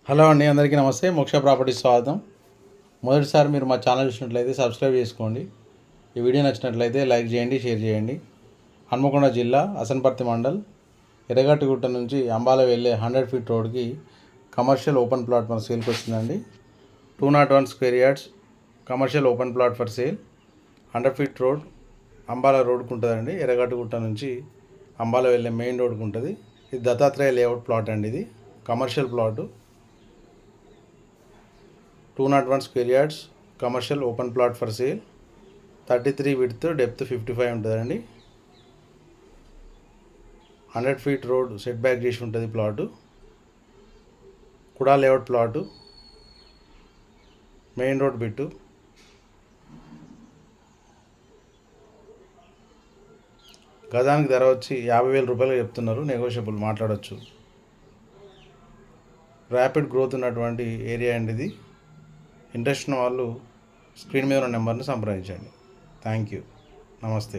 Hello అండి, అందరికీ నమస్తే. మోక్ష ప్రాపర్టీస్ స్వాగతం. మొదటిసారి మీరు మా ఛానల్ చూసినట్లయితే సబ్స్క్రైబ్ చేసుకోండి. ఈ వీడియో నచ్చినట్లయితే లైక్ చేయండి, షేర్ చేయండి. హన్మకొండ జిల్లా అసన్పర్తి మండల్ ఎర్రగట్టుగుట్ట నుంచి అంబాల వెళ్ళే 100 ఫీట్ రోడ్కి కమర్షియల్ ఓపెన్ ప్లాట్ మన సేల్కి వచ్చిందండి. 201 square yards commercial open plot for sale. 100 feet road Ambala రోడ్కు ఉంటుందండి. ఎర్రగట్టుగుట్ట నుంచి అంబాల వెళ్ళే మెయిన్ రోడ్కు ఉంటుంది. ఇది దత్తాత్రేయ లేఅవుట్ ప్లాట్ అండి. ఇది commercial plot. 201 square yards commercial open plot for sale. 33 width, depth 55 ఉంటుందండి. 100 ఫీట్ రోడ్ సెట్ బ్యాక్ చేసి ఉంటుంది ప్లాటు. కుడా layout plot, main road bit. గజానికి ధర వచ్చి 50,000 రూపాయలు చెప్తున్నారు. నెగోషియబుల్, మాట్లాడవచ్చు. ర్యాపిడ్ గ్రోత్ ఉన్నటువంటి ఏరియా అండి ఇది. ఇంట్రెస్ట్ ఉన్న వాళ్ళు స్క్రీన్ మీద ఉన్న నెంబర్ని సంప్రదించండి. Thank you. నమస్తే.